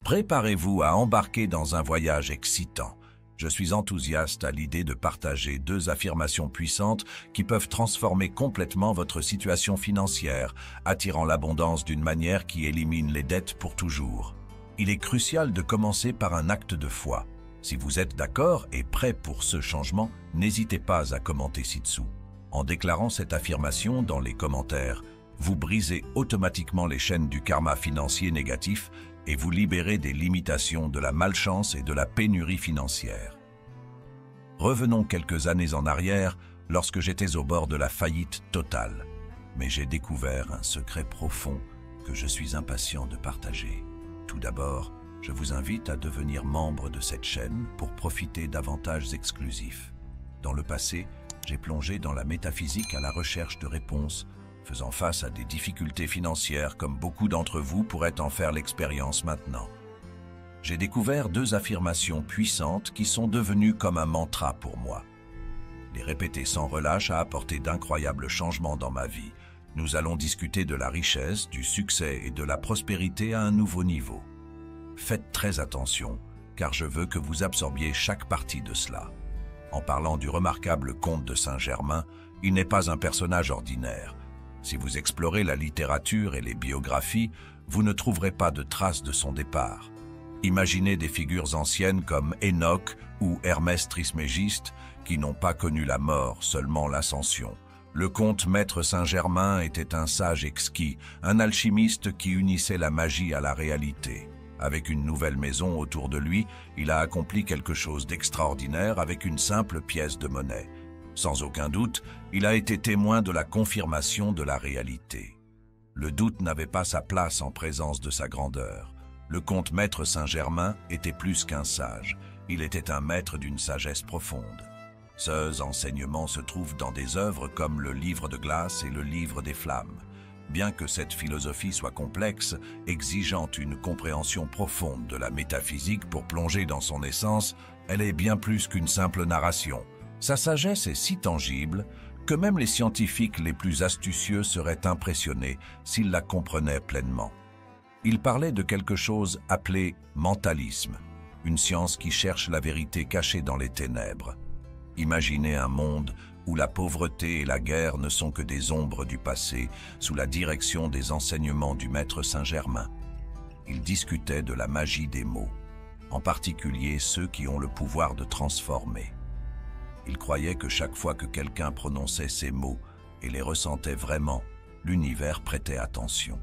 Préparez-vous à embarquer dans un voyage excitant. Je suis enthousiaste à l'idée de partager deux affirmations puissantes qui peuvent transformer complètement votre situation financière, attirant l'abondance d'une manière qui élimine les dettes pour toujours. Il est crucial de commencer par un acte de foi. Si vous êtes d'accord et prêt pour ce changement, n'hésitez pas à commenter ci-dessous. En déclarant cette affirmation dans les commentaires, vous brisez automatiquement les chaînes du karma financier négatif et vous libérez des limitations de la malchance et de la pénurie financière. Revenons quelques années en arrière, lorsque j'étais au bord de la faillite totale. Mais j'ai découvert un secret profond que je suis impatient de partager. Tout d'abord, je vous invite à devenir membre de cette chaîne pour profiter d'avantages exclusifs. Dans le passé, j'ai plongé dans la métaphysique à la recherche de réponses, faisant face à des difficultés financières comme beaucoup d'entre vous pourraient en faire l'expérience maintenant. J'ai découvert deux affirmations puissantes qui sont devenues comme un mantra pour moi. Les répéter sans relâche a apporté d'incroyables changements dans ma vie. Nous allons discuter de la richesse, du succès et de la prospérité à un nouveau niveau. Faites très attention, car je veux que vous absorbiez chaque partie de cela. En parlant du remarquable comte de Saint-Germain, il n'est pas un personnage ordinaire. Si vous explorez la littérature et les biographies, vous ne trouverez pas de traces de son départ. Imaginez des figures anciennes comme Enoch ou Hermès Trismégiste qui n'ont pas connu la mort, seulement l'ascension. Le comte maître Saint-Germain était un sage exquis, un alchimiste qui unissait la magie à la réalité. Avec une nouvelle maison autour de lui, il a accompli quelque chose d'extraordinaire avec une simple pièce de monnaie. Sans aucun doute, il a été témoin de la confirmation de la réalité. Le doute n'avait pas sa place en présence de sa grandeur. Le comte maître Saint-Germain était plus qu'un sage, il était un maître d'une sagesse profonde. Ces enseignements se trouvent dans des œuvres comme le Livre de glace et le Livre des flammes. Bien que cette philosophie soit complexe, exigeant une compréhension profonde de la métaphysique pour plonger dans son essence, elle est bien plus qu'une simple narration. Sa sagesse est si tangible que même les scientifiques les plus astucieux seraient impressionnés s'ils la comprenaient pleinement. Il parlait de quelque chose appelé mentalisme, une science qui cherche la vérité cachée dans les ténèbres. Imaginez un monde où la pauvreté et la guerre ne sont que des ombres du passé, sous la direction des enseignements du maître Saint-Germain. Il discutait de la magie des mots, en particulier ceux qui ont le pouvoir de transformer. Il croyait que chaque fois que quelqu'un prononçait ces mots et les ressentait vraiment, l'univers prêtait attention.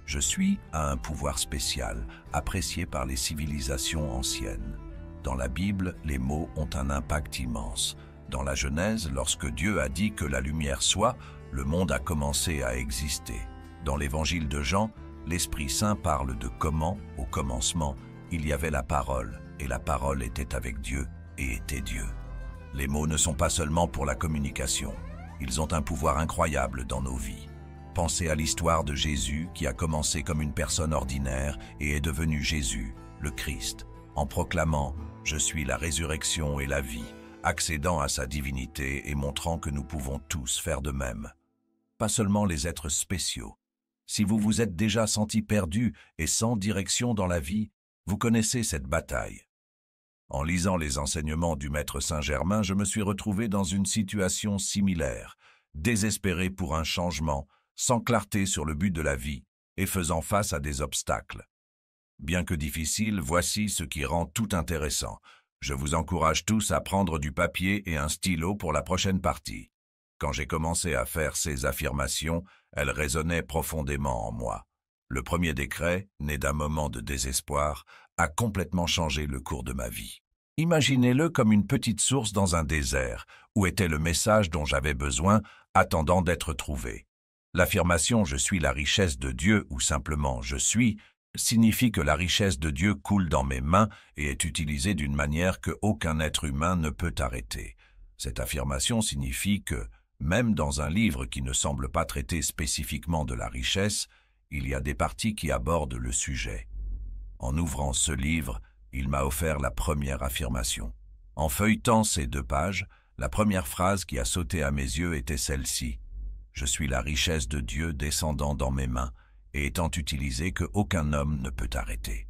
Je suis à un pouvoir spécial, apprécié par les civilisations anciennes. Dans la Bible, les mots ont un impact immense. Dans la Genèse, lorsque Dieu a dit que la lumière soit, le monde a commencé à exister. Dans l'Évangile de Jean, l'Esprit Saint parle de comment, au commencement, il y avait la parole, et la parole était avec Dieu et était Dieu. Les mots ne sont pas seulement pour la communication, ils ont un pouvoir incroyable dans nos vies. Pensez à l'histoire de Jésus qui a commencé comme une personne ordinaire et est devenu Jésus, le Christ, en proclamant « Je suis la résurrection et la vie », accédant à sa divinité et montrant que nous pouvons tous faire de même. Pas seulement les êtres spéciaux. Si vous vous êtes déjà senti perdu et sans direction dans la vie, vous connaissez cette bataille. En lisant les enseignements du maître Saint-Germain, je me suis retrouvé dans une situation similaire, désespéré pour un changement, sans clarté sur le but de la vie et faisant face à des obstacles. Bien que difficile, voici ce qui rend tout intéressant. Je vous encourage tous à prendre du papier et un stylo pour la prochaine partie. Quand j'ai commencé à faire ces affirmations, elles résonnaient profondément en moi. Le premier décret, né d'un moment de désespoir, a complètement changé le cours de ma vie. Imaginez-le comme une petite source dans un désert, où était le message dont j'avais besoin, attendant d'être trouvé. L'affirmation « Je suis la richesse de Dieu » ou simplement « Je suis » signifie que la richesse de Dieu coule dans mes mains et est utilisée d'une manière que aucun être humain ne peut arrêter. Cette affirmation signifie que, même dans un livre qui ne semble pas traiter spécifiquement de la richesse, il y a des parties qui abordent le sujet. En ouvrant ce livre, il m'a offert la première affirmation. En feuilletant ces 2 pages, la première phrase qui a sauté à mes yeux était celle-ci. « Je suis la richesse de Dieu descendant dans mes mains et étant utilisée que aucun homme ne peut arrêter. »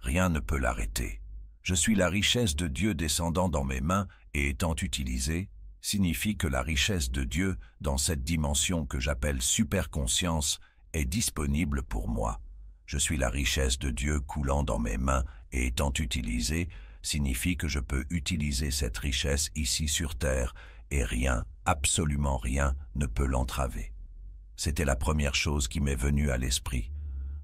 Rien ne peut l'arrêter. Je suis la richesse de Dieu descendant dans mes mains et étant utilisée, signifie que la richesse de Dieu, dans cette dimension que j'appelle superconscience, est disponible pour moi. Je suis la richesse de Dieu coulant dans mes mains et étant utilisée, signifie que je peux utiliser cette richesse ici sur Terre et rien, absolument rien, ne peut l'entraver. C'était la première chose qui m'est venue à l'esprit.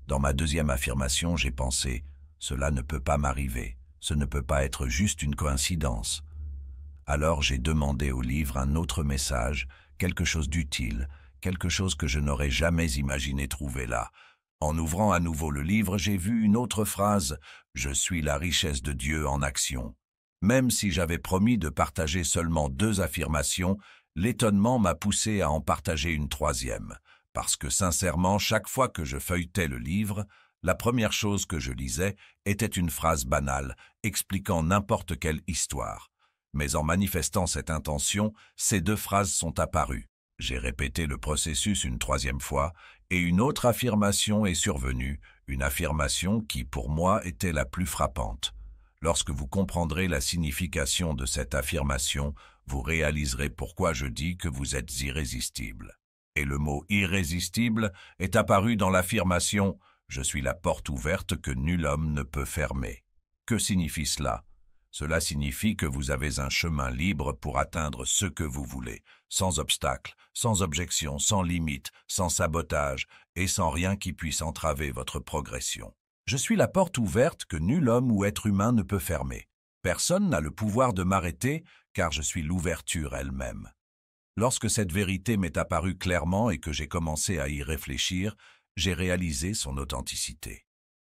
Dans ma deuxième affirmation, j'ai pensé « Cela ne peut pas m'arriver, ce ne peut pas être juste une coïncidence ». Alors j'ai demandé au livre un autre message, quelque chose d'utile, quelque chose que je n'aurais jamais imaginé trouver là. En ouvrant à nouveau le livre, j'ai vu une autre phrase « Je suis la richesse de Dieu en action ». Même si j'avais promis de partager seulement 2 affirmations, l'étonnement m'a poussé à en partager une troisième, parce que sincèrement, chaque fois que je feuilletais le livre, la première chose que je lisais était une phrase banale, expliquant n'importe quelle histoire. Mais en manifestant cette intention, ces 2 phrases sont apparues. J'ai répété le processus une 3e fois, et une autre affirmation est survenue, une affirmation qui, pour moi, était la plus frappante. Lorsque vous comprendrez la signification de cette affirmation, vous réaliserez pourquoi je dis que vous êtes irrésistible. Et le mot « irrésistible » est apparu dans l'affirmation « Je suis la porte ouverte que nul homme ne peut fermer ». Que signifie cela? Cela signifie que vous avez un chemin libre pour atteindre ce que vous voulez, sans obstacle, sans objection, sans limite, sans sabotage et sans rien qui puisse entraver votre progression. Je suis la porte ouverte que nul homme ou être humain ne peut fermer. Personne n'a le pouvoir de m'arrêter car je suis l'ouverture elle-même. Lorsque cette vérité m'est apparue clairement et que j'ai commencé à y réfléchir, j'ai réalisé son authenticité.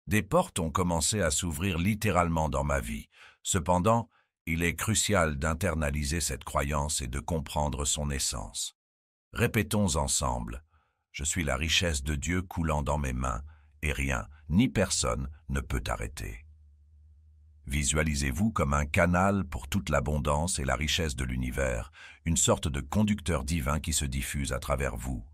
Des portes ont commencé à s'ouvrir littéralement dans ma vie. Cependant, il est crucial d'internaliser cette croyance et de comprendre son essence. Répétons ensemble, « Je suis la richesse de Dieu coulant dans mes mains, et rien, ni personne, ne peut arrêter. » Visualisez-vous comme un canal pour toute l'abondance et la richesse de l'univers, une sorte de conducteur divin qui se diffuse à travers vous.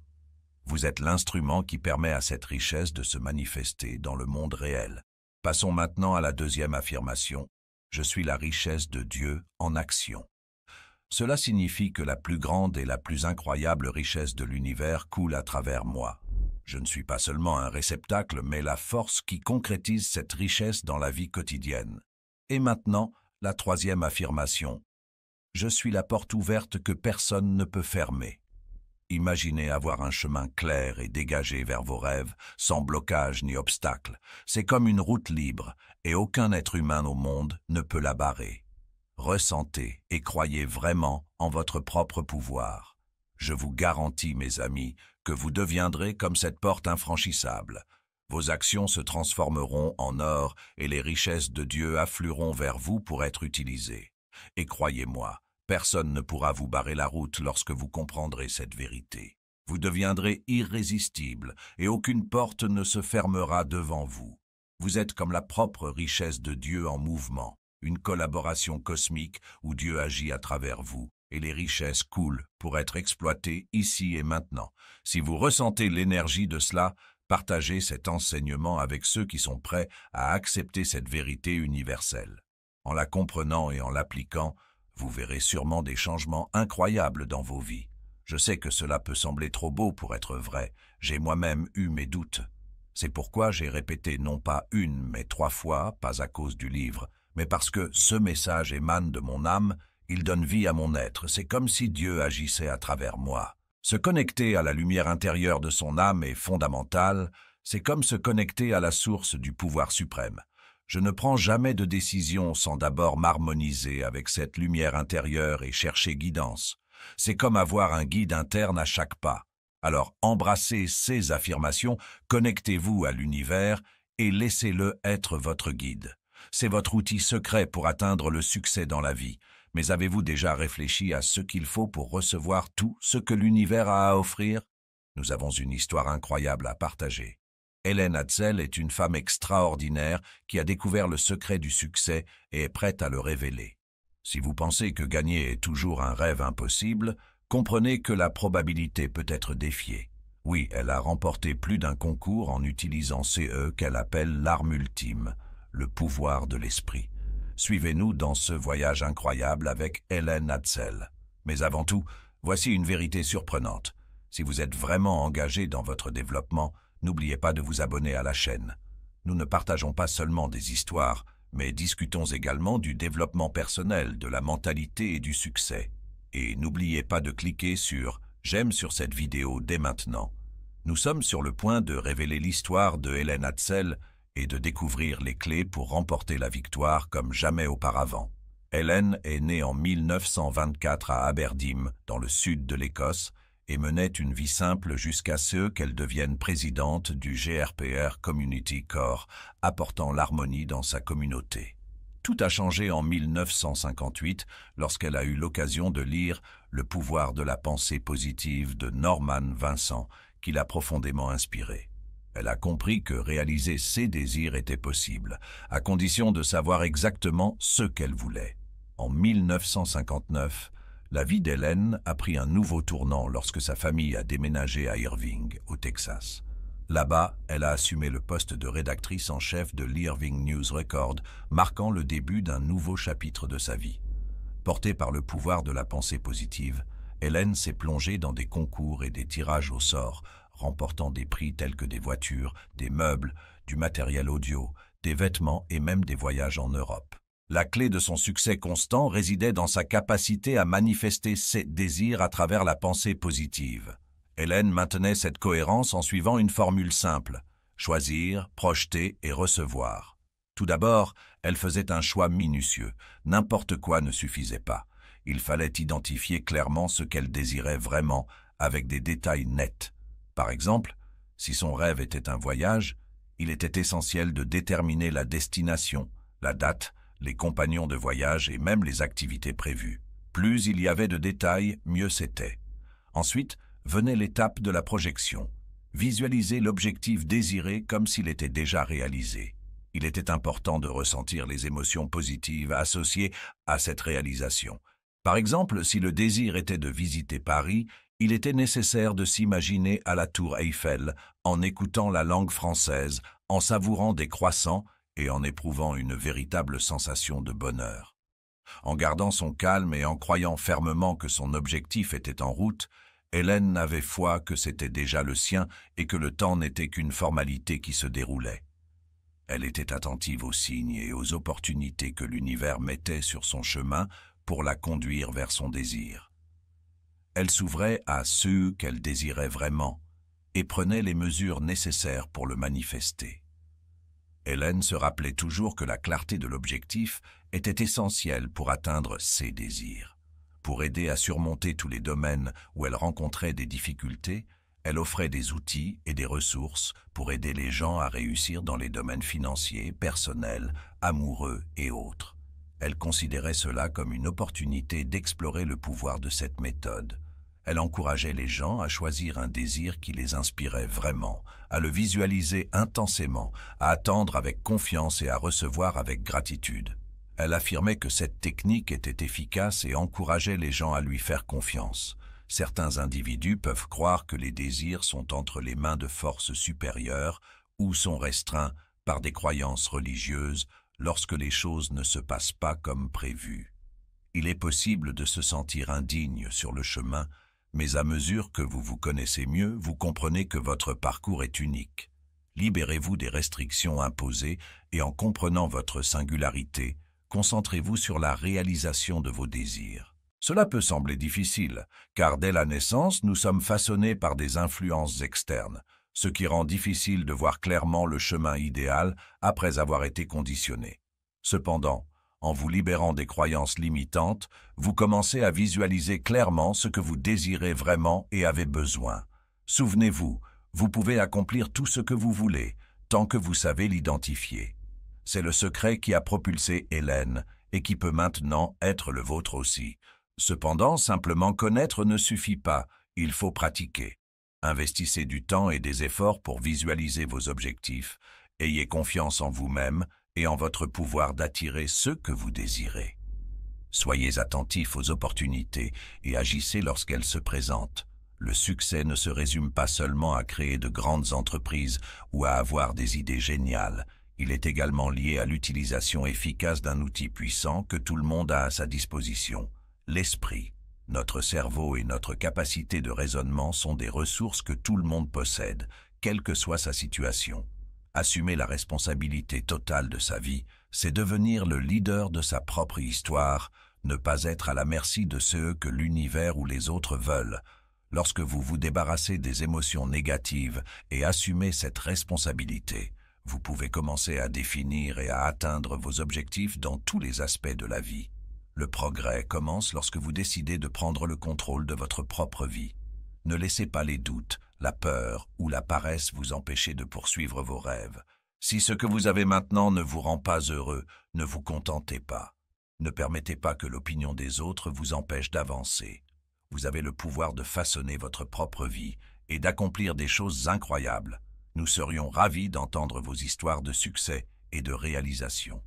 Vous êtes l'instrument qui permet à cette richesse de se manifester dans le monde réel. Passons maintenant à la 2e affirmation. Je suis la richesse de Dieu en action. Cela signifie que la plus grande et la plus incroyable richesse de l'univers coule à travers moi. Je ne suis pas seulement un réceptacle, mais la force qui concrétise cette richesse dans la vie quotidienne. Et maintenant, la 3e affirmation. Je suis la porte ouverte que personne ne peut fermer. Imaginez avoir un chemin clair et dégagé vers vos rêves, sans blocage ni obstacle. C'est comme une route libre, et aucun être humain au monde ne peut la barrer. Ressentez et croyez vraiment en votre propre pouvoir. Je vous garantis, mes amis, que vous deviendrez comme cette porte infranchissable. Vos actions se transformeront en or et les richesses de Dieu afflueront vers vous pour être utilisées. Et croyez-moi, personne ne pourra vous barrer la route lorsque vous comprendrez cette vérité. Vous deviendrez irrésistible et aucune porte ne se fermera devant vous. Vous êtes comme la propre richesse de Dieu en mouvement, une collaboration cosmique où Dieu agit à travers vous et les richesses coulent pour être exploitées ici et maintenant. Si vous ressentez l'énergie de cela, partagez cet enseignement avec ceux qui sont prêts à accepter cette vérité universelle. En la comprenant et en l'appliquant, vous verrez sûrement des changements incroyables dans vos vies. Je sais que cela peut sembler trop beau pour être vrai. J'ai moi-même eu mes doutes. C'est pourquoi j'ai répété non pas 1 mais 3 fois, pas à cause du livre, mais parce que ce message émane de mon âme, il donne vie à mon être. C'est comme si Dieu agissait à travers moi. Se connecter à la lumière intérieure de son âme est fondamental. C'est comme se connecter à la source du pouvoir suprême. Je ne prends jamais de décision sans d'abord m'harmoniser avec cette lumière intérieure et chercher guidance. C'est comme avoir un guide interne à chaque pas. Alors embrassez ces affirmations, connectez-vous à l'univers et laissez-le être votre guide. C'est votre outil secret pour atteindre le succès dans la vie. Mais avez-vous déjà réfléchi à ce qu'il faut pour recevoir tout ce que l'univers a à offrir? Nous avons une histoire incroyable à partager. Hélène Hatzel est une femme extraordinaire qui a découvert le secret du succès et est prête à le révéler. Si vous pensez que gagner est toujours un rêve impossible, comprenez que la probabilité peut être défiée. Oui, elle a remporté plus d'un concours en utilisant CE qu'elle appelle l'arme ultime, le pouvoir de l'esprit. Suivez-nous dans ce voyage incroyable avec Hélène Hatzel. Mais avant tout, voici une vérité surprenante. Si vous êtes vraiment engagé dans votre développement, n'oubliez pas de vous abonner à la chaîne. Nous ne partageons pas seulement des histoires, mais discutons également du développement personnel, de la mentalité et du succès. Et n'oubliez pas de cliquer sur « J'aime » sur cette vidéo dès maintenant. Nous sommes sur le point de révéler l'histoire de Hélène Hatzel et de découvrir les clés pour remporter la victoire comme jamais auparavant. Hélène est née en 1924 à Aberdeen, dans le sud de l'Écosse, et menait une vie simple jusqu'à ce qu'elle devienne présidente du GRPR Community Corps, apportant l'harmonie dans sa communauté. Tout a changé en 1958 lorsqu'elle a eu l'occasion de lire Le pouvoir de la pensée positive de Norman Vincent, qui l'a profondément inspirée. Elle a compris que réaliser ses désirs était possible, à condition de savoir exactement ce qu'elle voulait. En 1959, la vie d'Hélène a pris un nouveau tournant lorsque sa famille a déménagé à Irving, au Texas. Là-bas, elle a assumé le poste de rédactrice en chef de l'Irving News Record, marquant le début d'un nouveau chapitre de sa vie. Portée par le pouvoir de la pensée positive, Hélène s'est plongée dans des concours et des tirages au sort, remportant des prix tels que des voitures, des meubles, du matériel audio, des vêtements et même des voyages en Europe. La clé de son succès constant résidait dans sa capacité à manifester ses désirs à travers la pensée positive. Hélène maintenait cette cohérence en suivant une formule simple: choisir, projeter et recevoir. Tout d'abord, elle faisait un choix minutieux. N'importe quoi ne suffisait pas. Il fallait identifier clairement ce qu'elle désirait vraiment, avec des détails nets. Par exemple, si son rêve était un voyage, il était essentiel de déterminer la destination, la date, les compagnons de voyage et même les activités prévues. Plus il y avait de détails, mieux c'était. Ensuite, venait l'étape de la projection. Visualiser l'objectif désiré comme s'il était déjà réalisé. Il était important de ressentir les émotions positives associées à cette réalisation. Par exemple, si le désir était de visiter Paris, il était nécessaire de s'imaginer à la tour Eiffel, en écoutant la langue française, en savourant des croissants et en éprouvant une véritable sensation de bonheur. En gardant son calme et en croyant fermement que son objectif était en route, Hélène avait foi que c'était déjà le sien et que le temps n'était qu'une formalité qui se déroulait. Elle était attentive aux signes et aux opportunités que l'univers mettait sur son chemin pour la conduire vers son désir. Elle s'ouvrait à ceux qu'elle désirait vraiment et prenait les mesures nécessaires pour le manifester. Hélène se rappelait toujours que la clarté de l'objectif était essentielle pour atteindre ses désirs. Pour aider à surmonter tous les domaines où elle rencontrait des difficultés, elle offrait des outils et des ressources pour aider les gens à réussir dans les domaines financiers, personnels, amoureux et autres. Elle considérait cela comme une opportunité d'explorer le pouvoir de cette méthode. Elle encourageait les gens à choisir un désir qui les inspirait vraiment, à le visualiser intensément, à attendre avec confiance et à recevoir avec gratitude. Elle affirmait que cette technique était efficace et encourageait les gens à lui faire confiance. Certains individus peuvent croire que les désirs sont entre les mains de forces supérieures ou sont restreints par des croyances religieuses lorsque les choses ne se passent pas comme prévu. Il est possible de se sentir indigne sur le chemin, mais à mesure que vous vous connaissez mieux, vous comprenez que votre parcours est unique. Libérez-vous des restrictions imposées et en comprenant votre singularité, concentrez-vous sur la réalisation de vos désirs. Cela peut sembler difficile, car dès la naissance, nous sommes façonnés par des influences externes, ce qui rend difficile de voir clairement le chemin idéal après avoir été conditionné. Cependant, en vous libérant des croyances limitantes, vous commencez à visualiser clairement ce que vous désirez vraiment et avez besoin. Souvenez-vous, vous pouvez accomplir tout ce que vous voulez, tant que vous savez l'identifier. C'est le secret qui a propulsé Hélène et qui peut maintenant être le vôtre aussi. Cependant, simplement connaître ne suffit pas, il faut pratiquer. Investissez du temps et des efforts pour visualiser vos objectifs. Ayez confiance en vous-même et en votre pouvoir d'attirer ce que vous désirez. Soyez attentifs aux opportunités et agissez lorsqu'elles se présentent. Le succès ne se résume pas seulement à créer de grandes entreprises ou à avoir des idées géniales. Il est également lié à l'utilisation efficace d'un outil puissant que tout le monde a à sa disposition, l'esprit. Notre cerveau et notre capacité de raisonnement sont des ressources que tout le monde possède, quelle que soit sa situation. Assumer la responsabilité totale de sa vie, c'est devenir le leader de sa propre histoire, ne pas être à la merci de ceux que l'univers ou les autres veulent. Lorsque vous vous débarrassez des émotions négatives et assumez cette responsabilité, vous pouvez commencer à définir et à atteindre vos objectifs dans tous les aspects de la vie. Le progrès commence lorsque vous décidez de prendre le contrôle de votre propre vie. Ne laissez pas les doutes, la peur ou la paresse vous empêcher de poursuivre vos rêves. Si ce que vous avez maintenant ne vous rend pas heureux, ne vous contentez pas. Ne permettez pas que l'opinion des autres vous empêche d'avancer. Vous avez le pouvoir de façonner votre propre vie et d'accomplir des choses incroyables. Nous serions ravis d'entendre vos histoires de succès et de réalisation.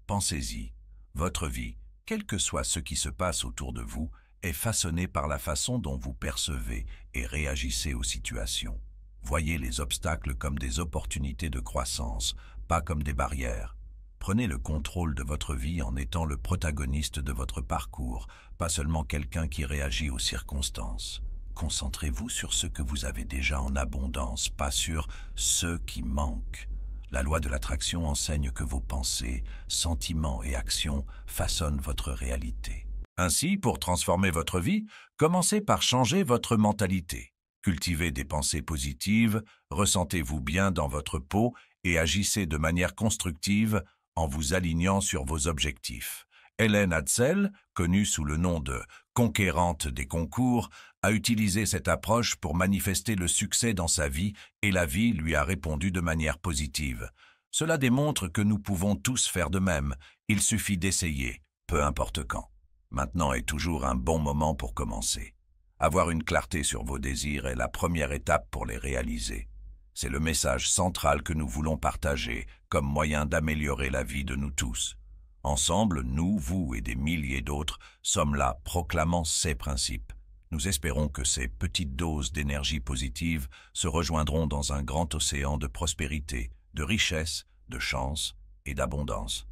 Pensez-y, votre vie, quel que soit ce qui se passe autour de vous, est façonnée par la façon dont vous percevez et réagissez aux situations. Voyez les obstacles comme des opportunités de croissance, pas comme des barrières. Prenez le contrôle de votre vie en étant le protagoniste de votre parcours, pas seulement quelqu'un qui réagit aux circonstances. Concentrez-vous sur ce que vous avez déjà en abondance, pas sur ce qui manque. La loi de l'attraction enseigne que vos pensées, sentiments et actions façonnent votre réalité. Ainsi, pour transformer votre vie, commencez par changer votre mentalité. Cultivez des pensées positives, ressentez-vous bien dans votre peau et agissez de manière constructive en vous alignant sur vos objectifs. Hélène Hadsell, connue sous le nom de « conquérante des concours », a utilisé cette approche pour manifester le succès dans sa vie et la vie lui a répondu de manière positive. Cela démontre que nous pouvons tous faire de même, il suffit d'essayer, peu importe quand. Maintenant est toujours un bon moment pour commencer. Avoir une clarté sur vos désirs est la première étape pour les réaliser. C'est le message central que nous voulons partager comme moyen d'améliorer la vie de nous tous. Ensemble, nous, vous et des milliers d'autres, sommes là proclamant ces principes. Nous espérons que ces petites doses d'énergie positive se rejoindront dans un grand océan de prospérité, de richesse, de chance et d'abondance.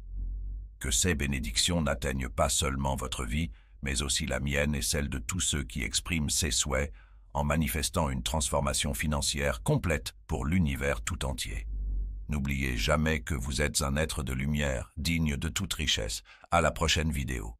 Que ces bénédictions n'atteignent pas seulement votre vie, mais aussi la mienne et celle de tous ceux qui expriment ces souhaits en manifestant une transformation financière complète pour l'univers tout entier. N'oubliez jamais que vous êtes un être de lumière, digne de toute richesse. À la prochaine vidéo.